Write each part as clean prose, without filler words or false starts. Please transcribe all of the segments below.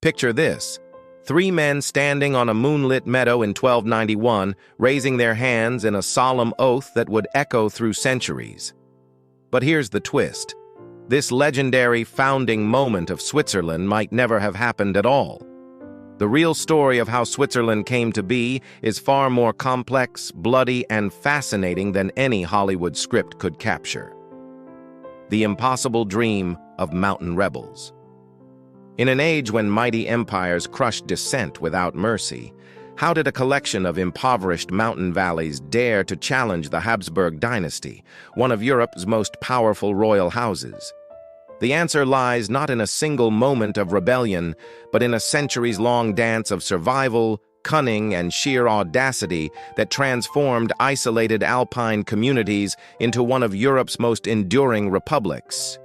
Picture this. 3 men standing on a moonlit meadow in 1291, raising their hands in a solemn oath that would echo through centuries. But here's the twist. This legendary founding moment of Switzerland might never have happened at all. The real story of how Switzerland came to be is far more complex, bloody, and fascinating than any Hollywood script could capture. The impossible dream of mountain rebels. In an age when mighty empires crushed dissent without mercy, how did a collection of impoverished mountain valleys dare to challenge the Habsburg dynasty, one of Europe's most powerful royal houses? The answer lies not in a single moment of rebellion, but in a centuries-long dance of survival, cunning, and sheer audacity that transformed isolated Alpine communities into one of Europe's most enduring republics.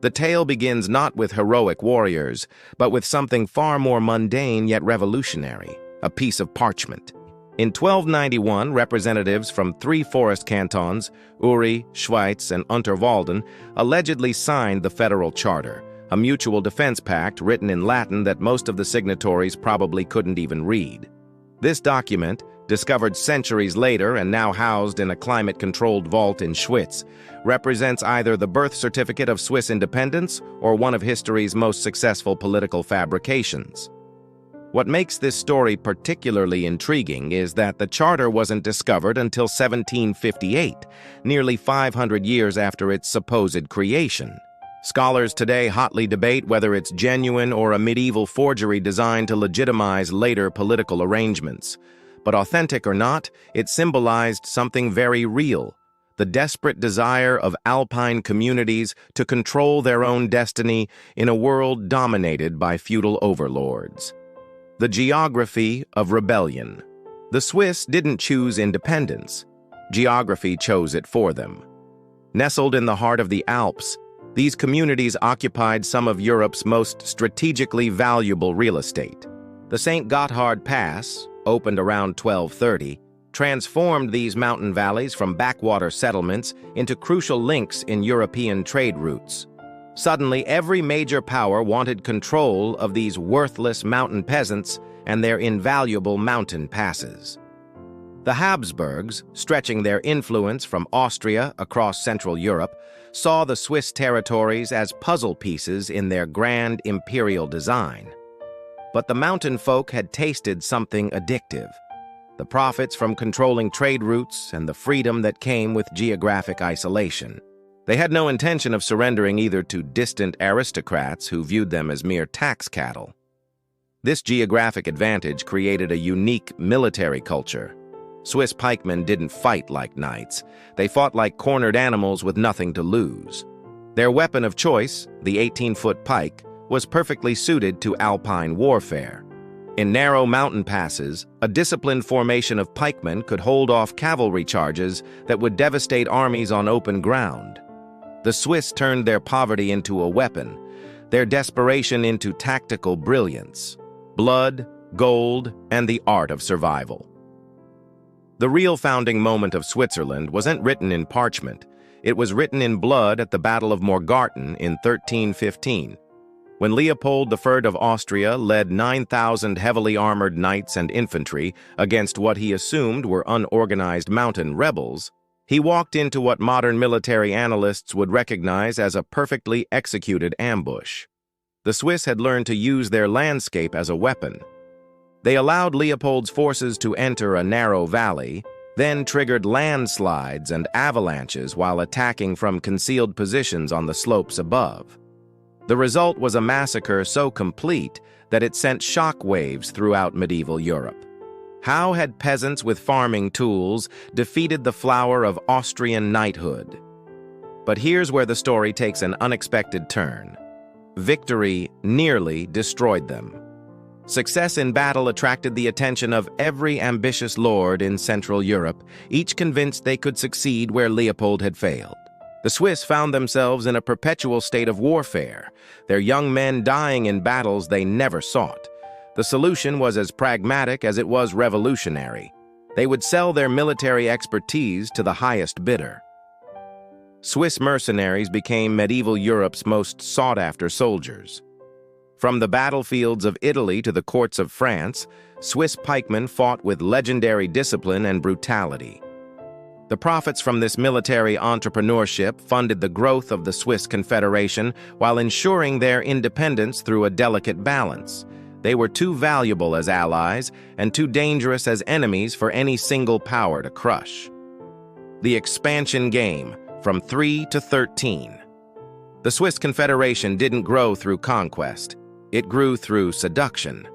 The tale begins not with heroic warriors, but with something far more mundane yet revolutionary, a piece of parchment. In 1291, representatives from 3 forest cantons, Uri, Schwyz, and Unterwalden, allegedly signed the federal charter, a mutual defense pact written in Latin that most of the signatories probably couldn't even read. This document, discovered centuries later and now housed in a climate-controlled vault in Schwyz, represents either the birth certificate of Swiss independence or one of history's most successful political fabrications. What makes this story particularly intriguing is that the charter wasn't discovered until 1758, nearly 500 years after its supposed creation. Scholars today hotly debate whether it's genuine or a medieval forgery designed to legitimize later political arrangements. But authentic or not, it symbolized something very real: the desperate desire of Alpine communities to control their own destiny in a world dominated by feudal overlords. The geography of rebellion. The Swiss didn't choose independence. Geography chose it for them. Nestled in the heart of the Alps, these communities occupied some of Europe's most strategically valuable real estate. The St. Gotthard Pass, opened around 1230, transformed these mountain valleys from backwater settlements into crucial links in European trade routes. Suddenly, every major power wanted control of these worthless mountain peasants and their invaluable mountain passes. The Habsburgs, stretching their influence from Austria across Central Europe, saw the Swiss territories as puzzle pieces in their grand imperial design. But the mountain folk had tasted something addictive: the profits from controlling trade routes and the freedom that came with geographic isolation. They had no intention of surrendering either to distant aristocrats who viewed them as mere tax cattle. This geographic advantage created a unique military culture. Swiss pikemen didn't fight like knights. They fought like cornered animals with nothing to lose. Their weapon of choice, the 18-foot pike, was perfectly suited to Alpine warfare. In narrow mountain passes, a disciplined formation of pikemen could hold off cavalry charges that would devastate armies on open ground. The Swiss turned their poverty into a weapon, their desperation into tactical brilliance, blood, gold, and the art of survival. The real founding moment of Switzerland wasn't written in parchment. It was written in blood at the Battle of Morgarten in 1315. When Leopold I of Austria led 9,000 heavily armored knights and infantry against what he assumed were unorganized mountain rebels, he walked into what modern military analysts would recognize as a perfectly executed ambush. The Swiss had learned to use their landscape as a weapon. They allowed Leopold's forces to enter a narrow valley, then triggered landslides and avalanches while attacking from concealed positions on the slopes above. The result was a massacre so complete that it sent shock waves throughout medieval Europe. How had peasants with farming tools defeated the flower of Austrian knighthood? But here's where the story takes an unexpected turn. Victory nearly destroyed them. Success in battle attracted the attention of every ambitious lord in Central Europe, each convinced they could succeed where Leopold had failed. The Swiss found themselves in a perpetual state of warfare, their young men dying in battles they never sought. The solution was as pragmatic as it was revolutionary. They would sell their military expertise to the highest bidder. Swiss mercenaries became medieval Europe's most sought-after soldiers. From the battlefields of Italy to the courts of France, Swiss pikemen fought with legendary discipline and brutality. The profits from this military entrepreneurship funded the growth of the Swiss Confederation while ensuring their independence through a delicate balance. They were too valuable as allies and too dangerous as enemies for any single power to crush. The expansion game, from 3 to 13. The Swiss Confederation didn't grow through conquest. It grew through seduction.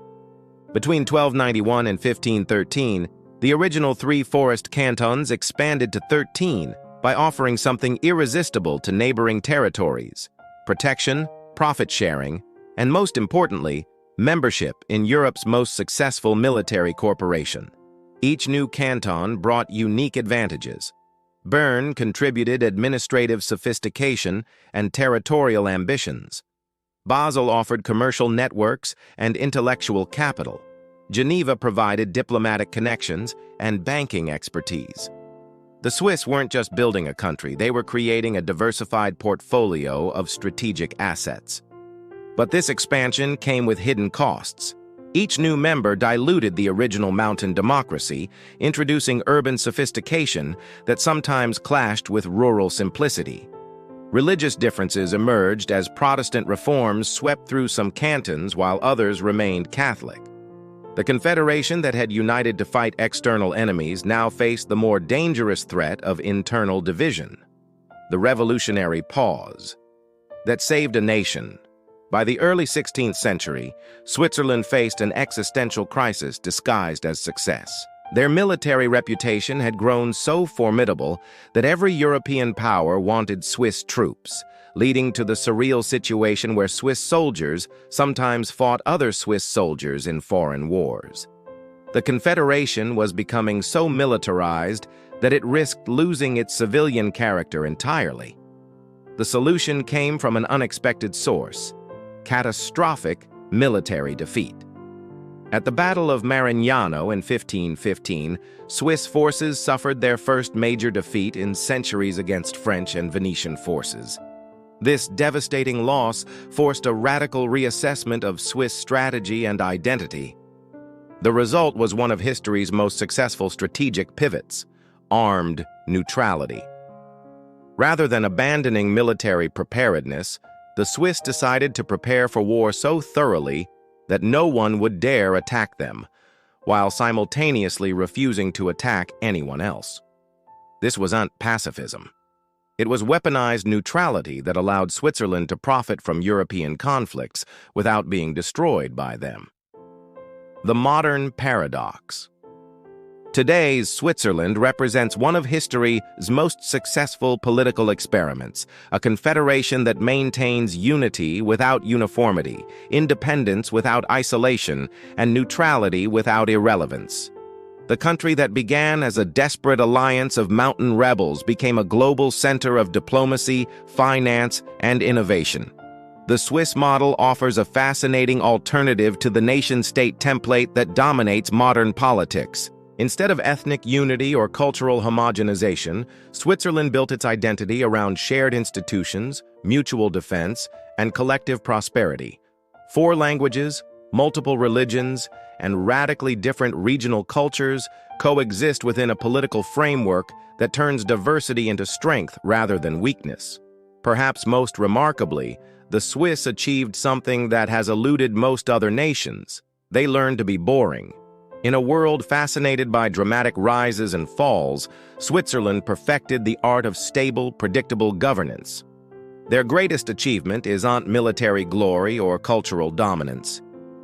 Between 1291 and 1513, the original 3 forest cantons expanded to 13 by offering something irresistible to neighboring territories: protection, profit-sharing, and most importantly, membership in Europe's most successful military corporation. Each new canton brought unique advantages. Bern contributed administrative sophistication and territorial ambitions. Basel offered commercial networks and intellectual capital. Geneva provided diplomatic connections and banking expertise. The Swiss weren't just building a country, they were creating a diversified portfolio of strategic assets. But this expansion came with hidden costs. Each new member diluted the original mountain democracy, introducing urban sophistication that sometimes clashed with rural simplicity. Religious differences emerged as Protestant reforms swept through some cantons while others remained Catholic. The confederation that had united to fight external enemies now faced the more dangerous threat of internal division. The revolutionary pause that saved a nation. By the early 16th century, Switzerland faced an existential crisis disguised as success. Their military reputation had grown so formidable that every European power wanted Swiss troops, leading to the surreal situation where Swiss soldiers sometimes fought other Swiss soldiers in foreign wars. The Confederation was becoming so militarized that it risked losing its civilian character entirely. The solution came from an unexpected source: catastrophic military defeat. At the Battle of Marignano in 1515, Swiss forces suffered their first major defeat in centuries against French and Venetian forces. This devastating loss forced a radical reassessment of Swiss strategy and identity. The result was one of history's most successful strategic pivots: armed neutrality. Rather than abandoning military preparedness, the Swiss decided to prepare for war so thoroughly that no one would dare attack them, while simultaneously refusing to attack anyone else. This wasn't pacifism. It was weaponized neutrality that allowed Switzerland to profit from European conflicts without being destroyed by them. The modern paradox. Today's Switzerland represents one of history's most successful political experiments, a confederation that maintains unity without uniformity, independence without isolation, and neutrality without irrelevance. The country that began as a desperate alliance of mountain rebels became a global center of diplomacy, finance, and innovation. The Swiss model offers a fascinating alternative to the nation-state template that dominates modern politics. Instead of ethnic unity or cultural homogenization, Switzerland built its identity around shared institutions, mutual defense, and collective prosperity. 4 languages, multiple religions, and radically different regional cultures coexist within a political framework that turns diversity into strength rather than weakness. Perhaps most remarkably, the Swiss achieved something that has eluded most other nations. They learned to be boring. In a world fascinated by dramatic rises and falls, Switzerland perfected the art of stable, predictable governance. Their greatest achievement isn't military glory or cultural dominance.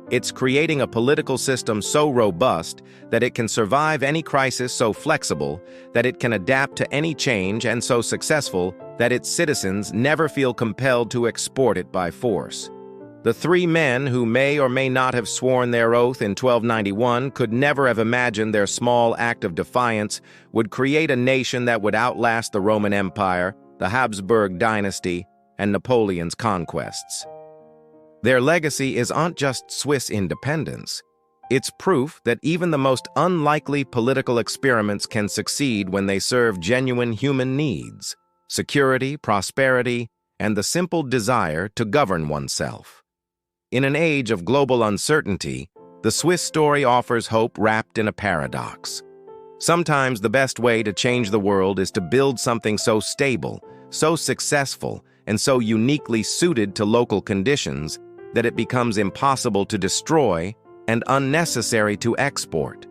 It's creating a political system so robust that it can survive any crisis, so flexible that it can adapt to any change, and so successful that its citizens never feel compelled to export it by force. The 3 men who may or may not have sworn their oath in 1291 could never have imagined their small act of defiance would create a nation that would outlast the Roman Empire, the Habsburg dynasty, and Napoleon's conquests. Their legacy isn't just Swiss independence. It's proof that even the most unlikely political experiments can succeed when they serve genuine human needs: security, prosperity, and the simple desire to govern oneself. In an age of global uncertainty, the Swiss story offers hope wrapped in a paradox. Sometimes the best way to change the world is to build something so stable, so successful, and so uniquely suited to local conditions that it becomes impossible to destroy and unnecessary to export.